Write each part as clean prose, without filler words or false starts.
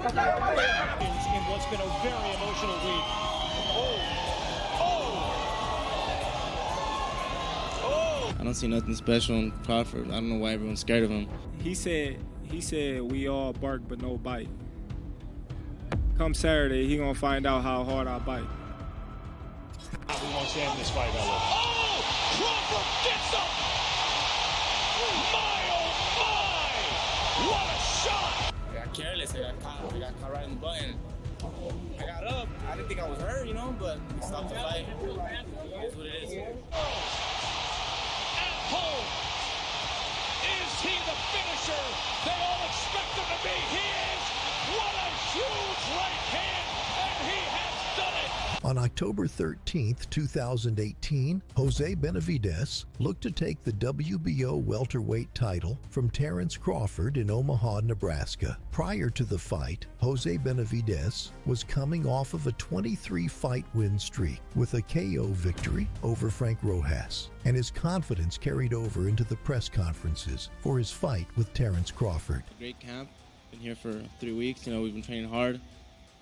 In what's been a very emotional week. I don't see nothing special in Crawford. I don't know why everyone's scared of him. He said we all bark but no bite. Come Saturday, he gonna find out how hard I bite. We want to end this fight, Ella. Oh! Crawford gets up! My, oh my! What a shot! I got careless. I got caught right in the button. I got up. I didn't think I was hurt, but we stopped the fight. That's what it is. At home, is he the finisher they all expect him to be? He is! What a huge right hand, and he has done it! On October 13th, 2018, Jose Benavidez looked to take the WBO welterweight title from Terence Crawford in Omaha, Nebraska. Prior to the fight, Jose Benavidez was coming off of a 23-fight win streak with a KO victory over Frank Rojas, and his confidence carried over into the press conferences for his fight with Terence Crawford. Great camp. Been here for 3 weeks. We've been training hard.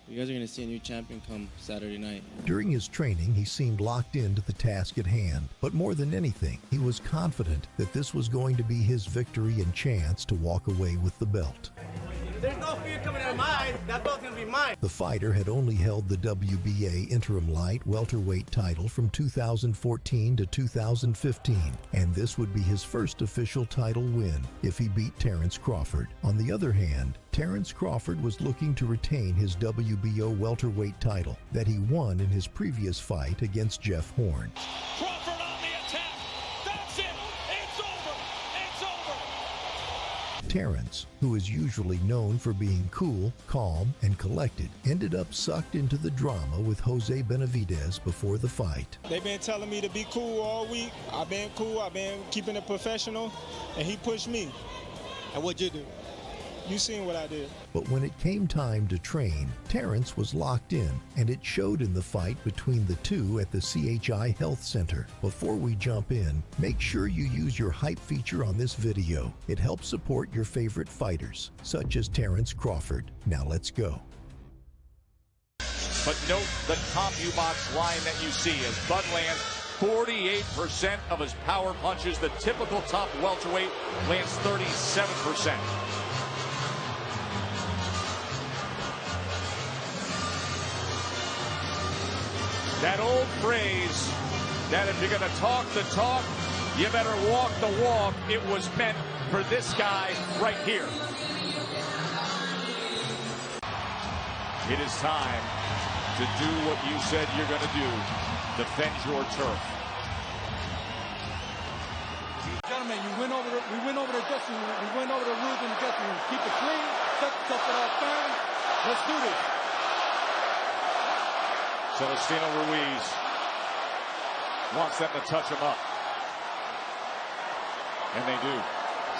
You guys are going to see a new champion come Saturday night. During his training, he seemed locked into the task at hand. But more than anything, he was confident that this was going to be his victory and chance to walk away with the belt. There's no fear coming out of mine. That belt's going to be mine. The fighter had only held the WBA interim light welterweight title from 2014 to 2015, and this would be his first official title win if he beat Terence Crawford. On the other hand, Terence Crawford was looking to retain his WBO welterweight title that he won in his previous fight against Jeff Horn. Crawford on the attack. That's it. It's over. It's over. Terence, who is usually known for being cool, calm, and collected, ended up sucked into the drama with Jose Benavidez before the fight. They've been telling me to be cool all week. I've been cool. I've been keeping it professional, and he pushed me. And what'd you do? You seen what I did. But when it came time to train, Terence was locked in, and it showed in the fight between the two at the CHI Health Center. Before we jump in, make sure you use your hype feature on this video. It helps support your favorite fighters, such as Terence Crawford. Now let's go. But note the CompuBox line that you see as Bud lands 48% of his power punches. The typical top welterweight lands 37%. That old phrase that if you're going to talk the talk, you better walk the walk. It was meant for this guy right here. It is time to do what you said you're going to do. Defend your turf. Gentlemen, we went over the dressing room. We went over the rules in the dressing room. Keep it clean, set it up firm. Let's do this. Celestino Ruiz wants them to touch him up. And they do.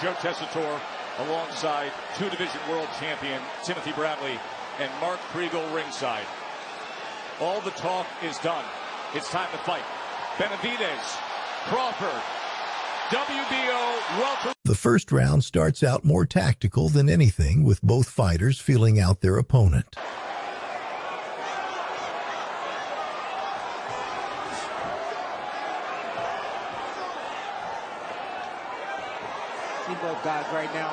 Joe Tessitore alongside two-division world champion Timothy Bradley and Mark Kriegel ringside. All the talk is done. It's time to fight. Benavidez, Crawford, WBO welter. The first round starts out more tactical than anything, with both fighters feeling out their opponent. See both guys right now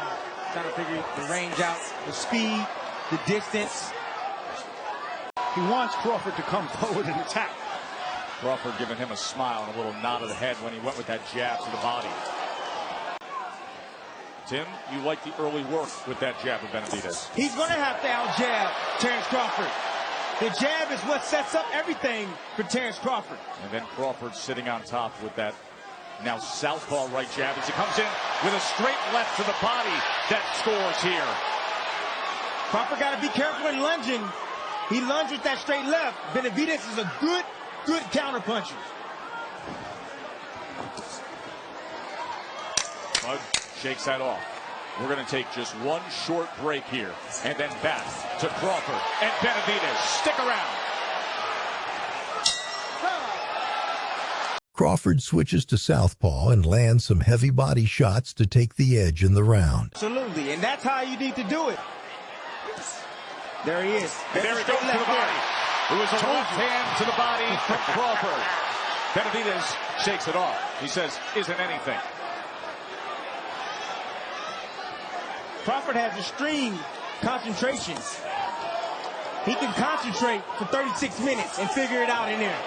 trying to figure the range out, the speed, the distance. He wants Crawford to come forward and attack. Crawford giving him a smile and a little nod of the head when he went with that jab to the body. Tim, you like the early work with that jab of Benavidez. He's going to have to out-jab Terence Crawford. The jab is what sets up everything for Terence Crawford. And then Crawford sitting on top with that now southpaw right jab as he comes in with a straight left to the body that scores here. Crawford got to be careful in lunging. He lunged with that straight left. Benavidez is a good counterpuncher. Bud shakes that off. We're going to take just one short break here and then back to Crawford and Benavidez. Stick around. Crawford switches to southpaw and lands some heavy body shots to take the edge in the round. Absolutely, and that's how you need to do it. There he is. And there he goes to the body. It was a left hand to the body from Crawford. Benavidez shakes it off. He says, isn't anything. Crawford has extreme concentration. He can concentrate for 36 minutes and figure it out in there.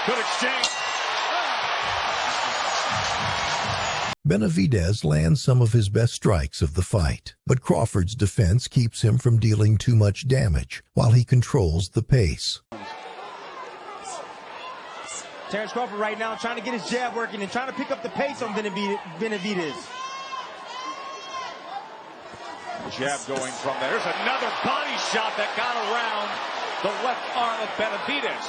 Good exchange. Benavidez lands some of his best strikes of the fight, but Crawford's defense keeps him from dealing too much damage while he controls the pace. Terence Crawford right now trying to get his jab working and trying to pick up the pace on Benavidez. Jab going from there. There's another body shot that got around the left arm of Benavidez.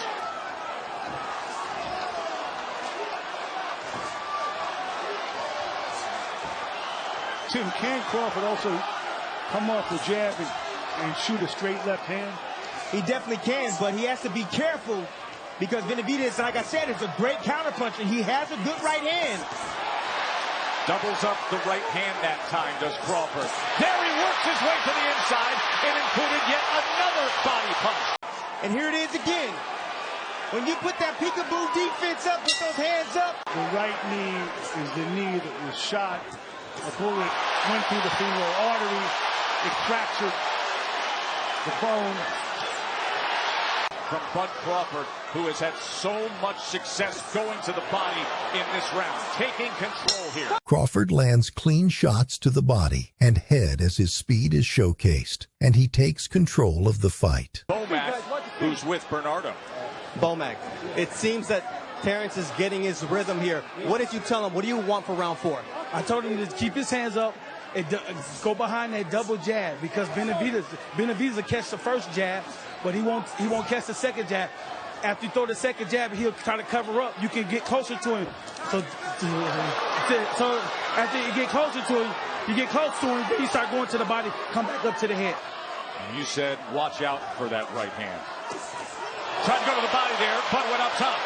Tim, can Crawford also come off the jab and shoot a straight left hand? He definitely can, but he has to be careful because Benavidez, like I said, is a great counterpuncher. He has a good right hand. Doubles up the right hand that time, does Crawford. There he works his way to the inside and included yet another body punch. And here it is again. When you put that peekaboo defense up with those hands up. The right knee is the knee that was shot. A bullet went through the femoral artery. It fractured the bone. From Bud Crawford, who has had so much success going to the body in this round, taking control here. Crawford lands clean shots to the body and head as his speed is showcased, and he takes control of the fight. Bomac, who's with Bernardo. Bomac, it seems that Terence is getting his rhythm here. What did you tell him? What do you want for round 4? I told him to keep his hands up and go behind that double jab because Benavidez will catch the first jab, but he won't catch the second jab. After you throw the second jab, he'll try to cover up. You can get closer to him. So after you get closer to him, then you start going to the body, come back up to the head. And you said, watch out for that right hand. Tried to go to the body there, but went up top.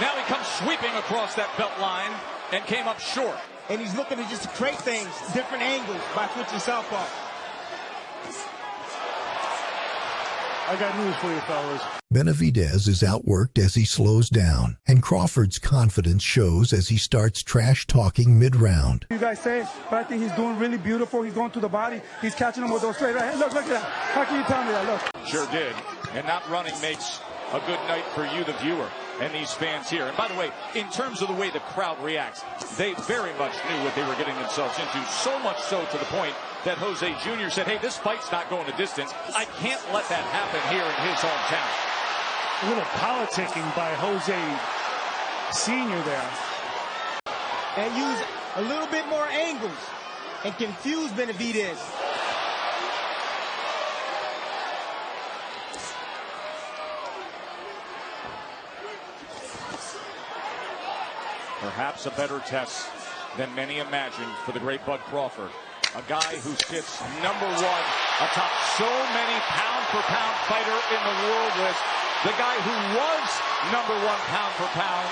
Now he comes sweeping across that belt line and came up short. And he's looking to just create things, different angles by switching southpaw. I got news for you, fellas. Benavidez is outworked as he slows down, and Crawford's confidence shows as he starts trash-talking mid-round. You guys say, but I think he's doing really beautiful. He's going to the body. He's catching him with those straight right hands. Look at that. How can you tell me that? Look. Sure did. And not running makes a good night for you, the viewer, and these fans here. And by the way, in terms of the way the crowd reacts, they very much knew what they were getting themselves into, so much so to the point that Jose Jr. said, hey, this fight's not going a distance. I can't let that happen here in his hometown. A little politicking by Jose Sr. there. And use a little bit more angles and confuse Benavidez. Perhaps a better test than many imagined for the great Bud Crawford. A guy who sits number 1 atop so many pound-for-pound fighter in the world list. The guy who was number 1 pound-for-pound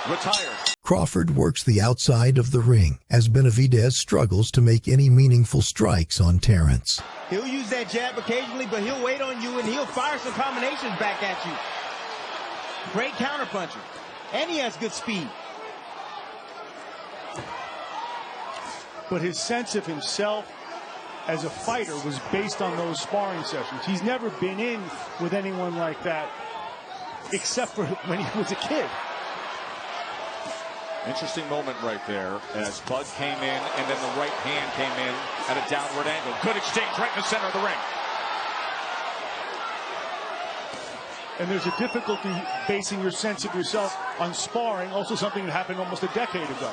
retired. Crawford works the outside of the ring as Benavidez struggles to make any meaningful strikes on Terence. He'll use that jab occasionally, but he'll wait on you and he'll fire some combinations back at you. Great counterpuncher. And he has good speed. But his sense of himself as a fighter was based on those sparring sessions. He's never been in with anyone like that, except for when he was a kid. Interesting moment right there as Bud came in and then the right hand came in at a downward angle. Good exchange right in the center of the ring. And there's a difficulty basing your sense of yourself on sparring, also something that happened almost a decade ago.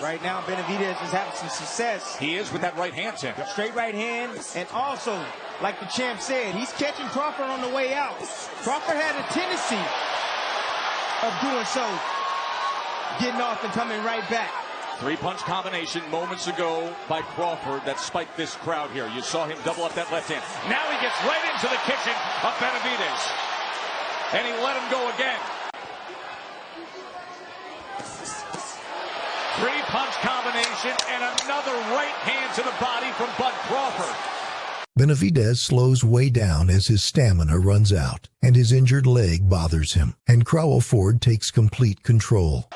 Right now, Benavidez is having some success. He is with that right hand, Tim. Straight right hand, and also, like the champ said, he's catching Crawford on the way out. Crawford had a tendency of doing so, getting off and coming right back. 3-punch combination moments ago by Crawford that spiked this crowd here. You saw him double up that left hand. Now he gets right into the kitchen of Benavidez. And he let him go again. punch combination and another right hand to the body from Bud Crawford. Benavidez slows way down as his stamina runs out, and his injured leg bothers him, and Crawford takes complete control.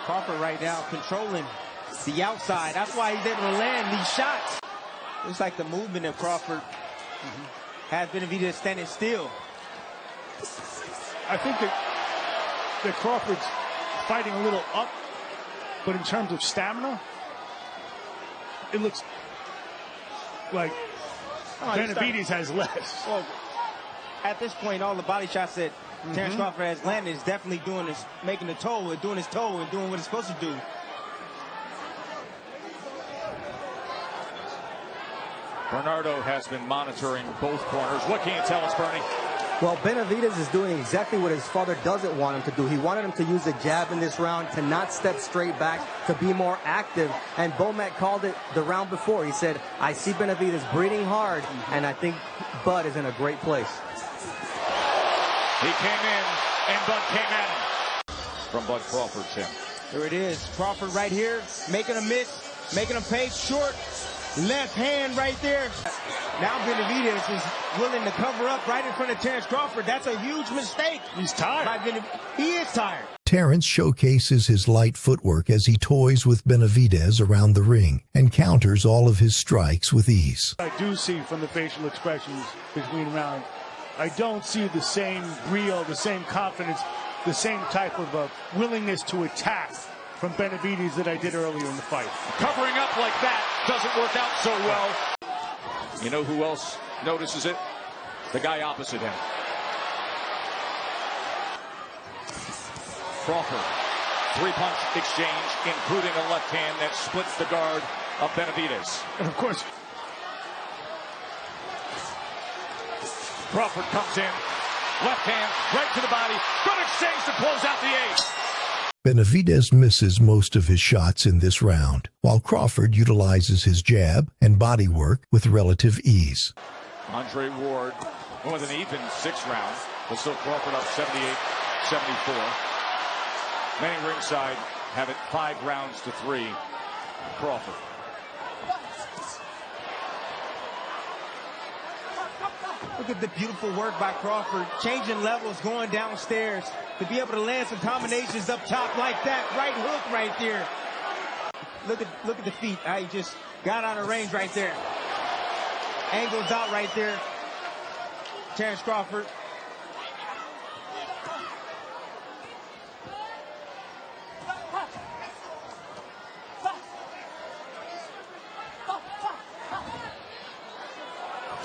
Crawford right now controlling the outside. That's why he's able to land these shots. Looks like the movement of Crawford has Benavidez standing still. I think that Crawford's fighting a little up, but in terms of stamina, it looks like Benavidez has less. Well, at this point, all the body shots that Terence Crawford has landed is definitely doing this, making the toe, and doing his toe, and doing what it's supposed to do. Bernardo has been monitoring both corners. What can you tell us, Bernie? Well, Benavidez is doing exactly what his father doesn't want him to do. He wanted him to use the jab in this round, to not step straight back, to be more active. And Bomac called it the round before. He said, I see Benavidez breathing hard, and I think Bud is in a great place. He came in, and Bud came at him. From Bud Crawford, Tim. There it is. Crawford right here, making a miss, making a pay short. Left hand right there. Now Benavidez is willing to cover up right in front of Terence Crawford. That's a huge mistake. He's tired. He is tired. Terence showcases his light footwork as he toys with Benavidez around the ring and counters all of his strikes with ease. I do see from the facial expressions between rounds, I don't see the same brio, the same confidence, the same type of willingness to attack from Benavidez that I did earlier in the fight. Covering up like that doesn't work out so well. You know who else notices it? The guy opposite him. Crawford. Three-punch exchange, including a left hand that splits the guard of Benavidez. And of course, Crawford comes in. Left hand, right to the body. Good exchange to close out the eighth. Benavidez misses most of his shots in this round, while Crawford utilizes his jab and body work with relative ease. Andre Ward with an even sixth round, but still Crawford up 78-74. Many ringside have it 5 rounds to 3. Crawford. Look at the beautiful work by Crawford, changing levels, going downstairs to be able to land some combinations up top like that. Right hook right there. Look at the feet. He just got out of range right there. Angles out right there. Terence Crawford.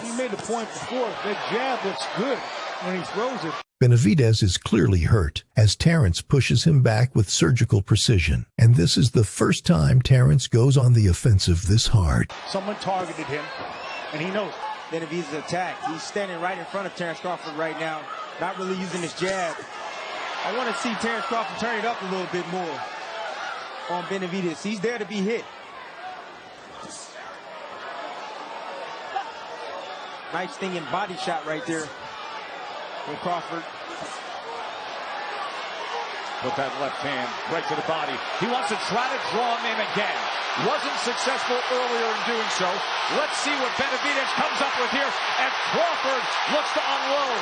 he made the point before, that jab looks good when he throws it. Benavidez is clearly hurt as Terence pushes him back with surgical precision. And this is the first time Terence goes on the offensive this hard. Someone targeted him, and he knows. Benavidez attacked. He's standing right in front of Terence Crawford right now, not really using his jab. I want to see Terence Crawford turn it up a little bit more on Benavidez. He's there to be hit. Nice stinging body shot right there from Crawford. Put that left hand right to the body. He wants to try to draw him in again. Wasn't successful earlier in doing so. Let's see what Benavidez comes up with here. And Crawford looks to unload.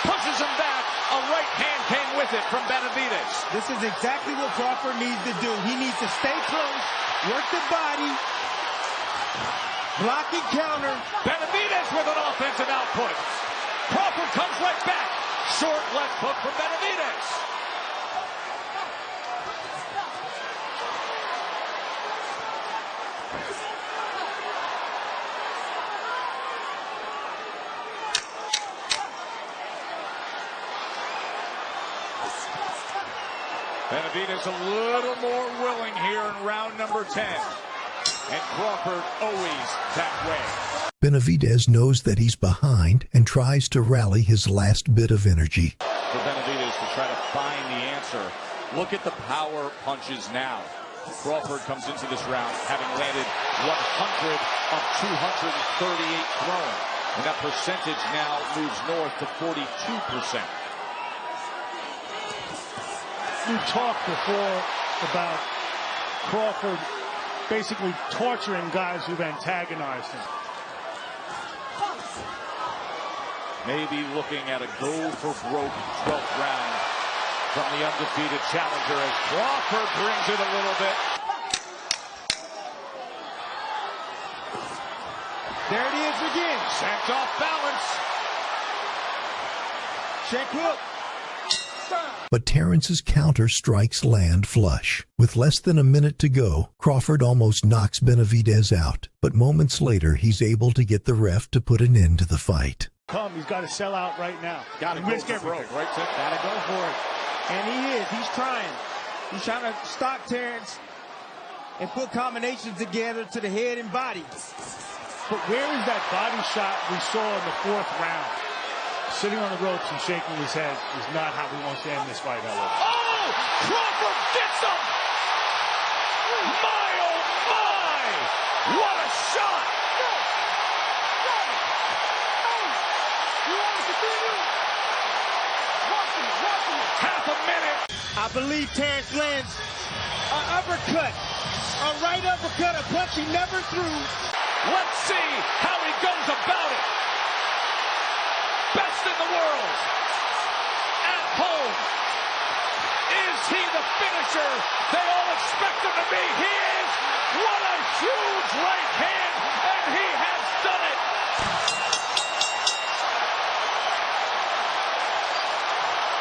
Pushes him back. A right hand came with it from Benavidez. This is exactly what Crawford needs to do. He needs to stay close, work the body, block and counter. Benavidez with an offensive output. Crawford comes right back. Short left hook from Benavidez. Benavidez a little more willing here in round number 10. And Crawford always that way. Benavidez knows that he's behind and tries to rally his last bit of energy. For Benavidez to try to find the answer. Look at the power punches now. Crawford comes into this round having landed 100 of 238 thrown. And that percentage now moves north to 42%. We talked before about Crawford basically torturing guys who've antagonized him. Maybe looking at a go-for-broke 12th round from the undefeated challenger as Crawford brings it a little bit. There it is again. Sent off balance. Check hook. But Terrence's counter strikes land flush. With less than a minute to go, Crawford almost knocks Benavidez out. But moments later, he's able to get the ref to put an end to the fight. He's got to sell out right now. Got to risk everything, right, Tim? Got to go for it. And he is. He's trying. He's trying to stop Terence and put combinations together to the head and body. But where is that body shot we saw in the 4th round? Sitting on the ropes and shaking his head is not how he wants to end this fight, however. Oh! Crawford gets him! My, oh my! What a shot! Half a minute. I believe Terence lands an uppercut, a right uppercut, a punch he never threw. Let's see how he goes about it. Best in the world. At home. Is he the finisher they all expect him to be? He is. What a huge right hand, and he has done it.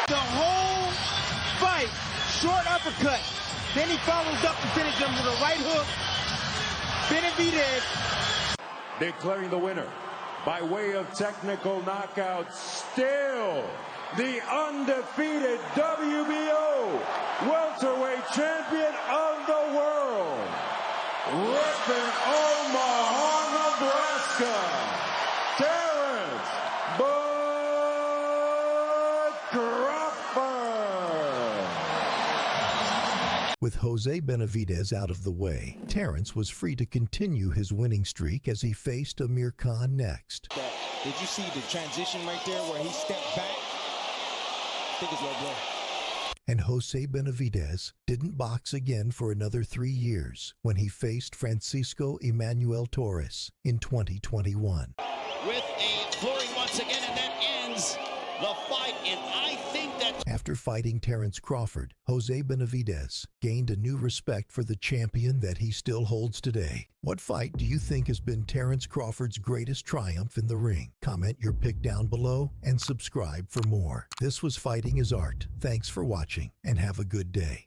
The whole fight, short uppercut. Then he follows up to finish him with a right hook. Benavidez declaring the winner by way of technical knockout, still the undefeated WBO welterweight champion of the world, repping Omaha, Nebraska, Terence Crawford. With Jose Benavidez out of the way, Terence was free to continue his winning streak as he faced Amir Khan next. Did you see the transition right there where he stepped back? I think it's low blow. And Jose Benavidez didn't box again for another 3 years when he faced Francisco Emmanuel Torres in 2021. With a flurry once again, and that ends the fight, and I think that... After fighting Terence Crawford, Jose Benavidez gained a new respect for the champion that he still holds today. What fight do you think has been Terence Crawford's greatest triumph in the ring? Comment your pick down below and subscribe for more. This was Fighting is Art. Thanks for watching and have a good day.